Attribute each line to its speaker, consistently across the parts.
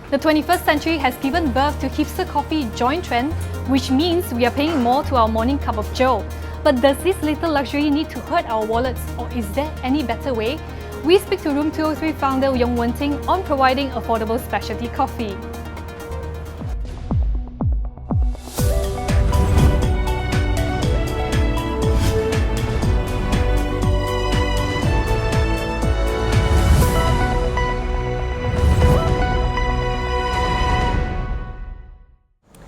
Speaker 1: The 21st century has given birth to hipster coffee joint trend, which means we are paying more to our morning cup of joe. But does this little luxury need to hurt our wallets, or is there any better way? We speak to Room 203 founder Yeong Wen Tyng on providing affordable specialty coffee.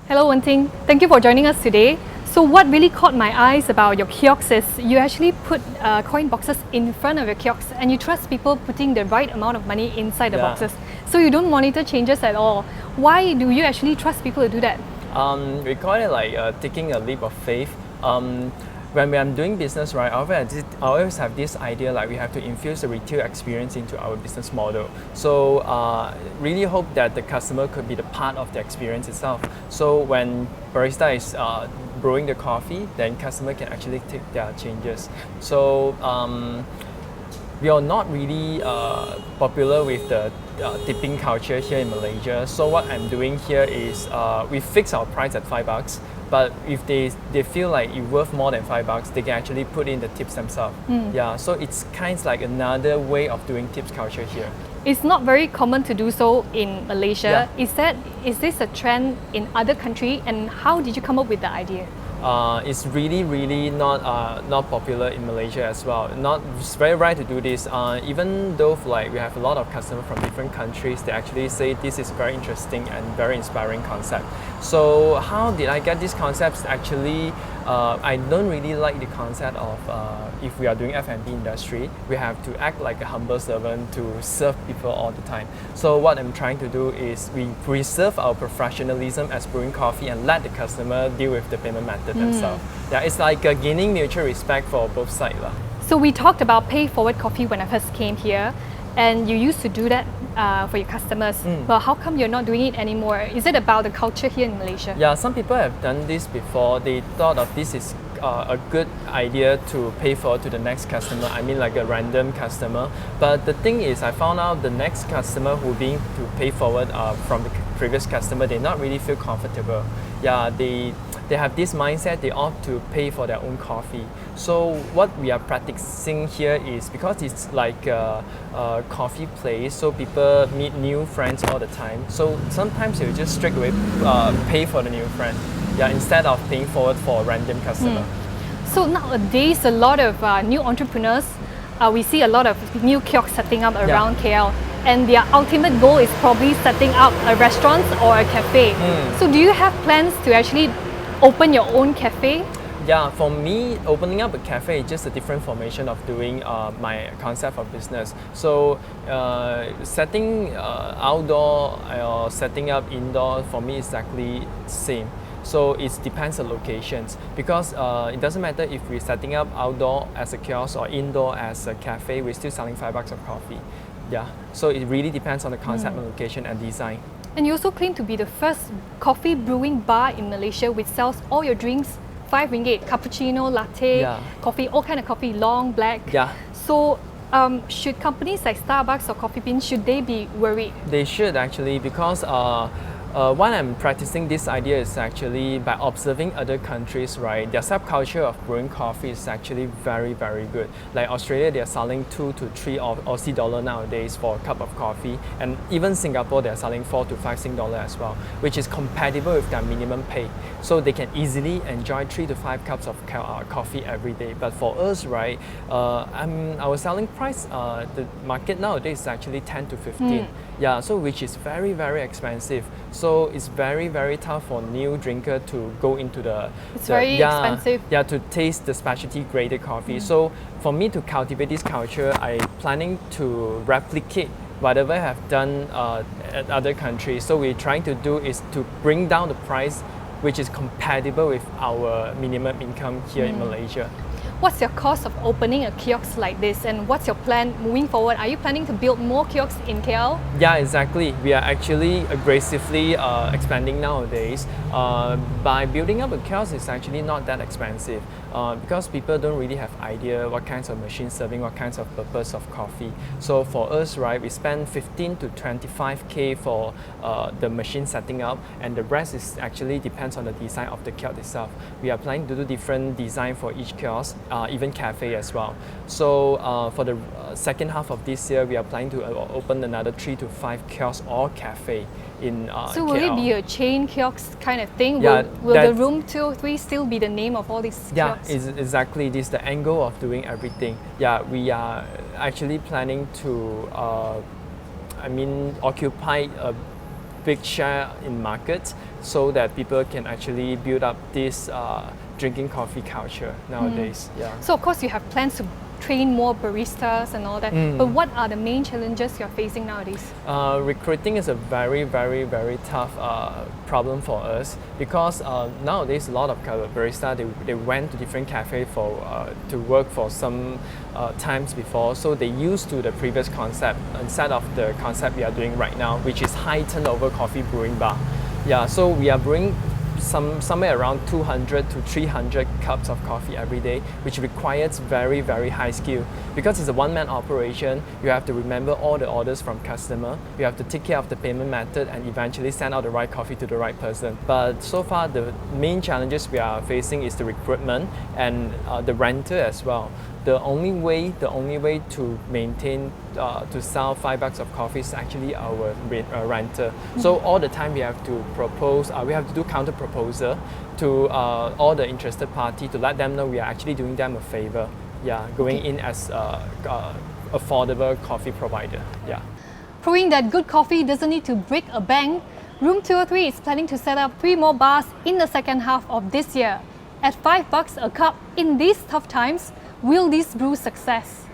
Speaker 1: Hello Wen Tyng, thank you for joining us today. So what really caught my eyes about your kiosks is you actually put coin boxes in front of your kiosks and you trust people putting the right amount of money inside the boxes. So you don't monitor changes at all. Why do you actually trust people to do that?
Speaker 2: We call it like taking a leap of faith. When I'm doing business, right, I always have this idea like we have to infuse the retail experience into our business model. So really hope that the customer could be the part of the experience itself. So when barista is brewing the coffee, then customer can actually take their changes. So we are not really popular with the tipping culture here in Malaysia. So what I'm doing here is we fix our price at $5. But if they feel like it's worth more than $5, they can actually put in the tips themselves. Yeah, so it's kind of like another way of doing tips culture here.
Speaker 1: It's not very common to do so in Malaysia. Yeah. Is this a trend in other countries, and how did you come up with the idea?
Speaker 2: It's really not popular in Malaysia as well. It's very rare to do this. Even though like we have a lot of customers from different countries, they actually say this is very interesting and very inspiring concept. So how did I get these concepts? Actually, I don't really like the concept of if we are doing F&B industry, we have to act like a humble servant to serve people all the time. So what I'm trying to do is we preserve our professionalism as brewing coffee and let the customer deal with the payment method themselves. Yeah, it's like gaining mutual respect for both sides.
Speaker 1: So we talked about pay forward coffee when I first came here, and you used to do that for your customers. But how come you're not doing it anymore? Is it about the culture here in Malaysia?
Speaker 2: Yeah, some people have done this before. They thought of this is a good idea to pay forward to the next customer. I mean like a random customer. But the thing is, I found out the next customer who being to pay forward from the previous customer, they not really feel comfortable. Yeah, they have this mindset they ought to pay for their own coffee. So what we are practicing here is because it's like a coffee place, so people meet new friends all the time. So sometimes you just straight away pay for the new friend, yeah, instead of paying forward for a random customer.
Speaker 1: So nowadays, a lot of new entrepreneurs, we see a lot of new kiosks setting up around KL. And their ultimate goal is probably setting up a restaurant or a cafe. So do you have plans to actually open your own cafe?
Speaker 2: Yeah, for me, opening up a cafe is just a different formation of doing my concept of business. So setting outdoor or setting up indoor, for me, is exactly the same. So it depends on locations, because it doesn't matter if we're setting up outdoor as a kiosk or indoor as a cafe, we're still selling $5 of coffee. Yeah, so it really depends on the concept and location and design.
Speaker 1: And you also claim to be the first coffee brewing bar in Malaysia which sells all your drinks ringgit, cappuccino, latte, coffee, all kind of coffee, long, black.
Speaker 2: Yeah.
Speaker 1: So should companies like Starbucks or Coffee Bean, should they be worried?
Speaker 2: They should actually, because why I'm practicing this idea is actually by observing other countries, right? Their subculture of brewing coffee is actually very good. Like Australia, they're selling 2 to 3 Aussie dollar nowadays for a cup of coffee, and even Singapore, they're selling 4 to 5 Sing dollar as well, which is compatible with their minimum pay. So they can easily enjoy 3 to 5 cups of coffee every day. But for us, right, our selling price, the market nowadays is actually 10 to 15. Yeah, so which is very expensive. So it's very tough for new drinker to go into
Speaker 1: It's very expensive.
Speaker 2: Yeah, to taste the specialty graded coffee. So for me to cultivate this culture, I'm planning to replicate whatever I have done at other countries. So we're trying to do is to bring down the price, which is compatible with our minimum income here in Malaysia.
Speaker 1: what's your cost of opening a kiosk like this, and what's your plan moving forward? Are you planning to build more kiosks in KL?
Speaker 2: Yeah, exactly. We are actually aggressively expanding nowadays. By building up a kiosk, it's actually not that expensive because people don't really have idea what kinds of machines serving what kinds of purpose of coffee. So for us, right, we spend 15 to 25K for the machine setting up, and the rest is actually depends on the design of the kiosk itself. We are planning to do different design for each kiosk, even cafe as well. So for the second half of this year, we are planning to open another 3 to 5 kiosks or cafe in
Speaker 1: So will
Speaker 2: KL.
Speaker 1: it be a chain kiosk kind of thing?
Speaker 2: Yeah,
Speaker 1: will the
Speaker 2: that's-
Speaker 1: room 203 still be the name of all these
Speaker 2: Yeah,
Speaker 1: kiosks?
Speaker 2: exactly. This is the angle of doing everything. Yeah, we are actually planning to, occupy a big share in markets so that people can actually build up this drinking coffee culture nowadays. Yeah.
Speaker 1: So of course you have plans to train more baristas and all that, but what are the main challenges you're facing nowadays?
Speaker 2: Recruiting is a very, very, very tough problem for us because nowadays a lot of barista they went to different cafes for to work for some times before, so they used to the previous concept instead of the concept we are doing right now, which is high turnover coffee brewing bar. Yeah, so we are brewing somewhere around 200 to 300 cups of coffee every day, which requires very, very high skill. Because it's a one-man operation, you have to remember all the orders from customer, you have to take care of the payment method and eventually send out the right coffee to the right person. But so far, the main challenges we are facing is the recruitment and the renter as well. The only way to maintain to sell $5 of coffee is actually our renter. So all the time we have to propose, we have to do counter proposal to all the interested party to let them know we are actually doing them a favor. Yeah, going in as affordable coffee provider. Yeah.
Speaker 1: Proving that good coffee doesn't need to break a bank, Room 203 is planning to set up 3 more bars in the second half of this year. At $5 a cup in these tough times, will this brew success?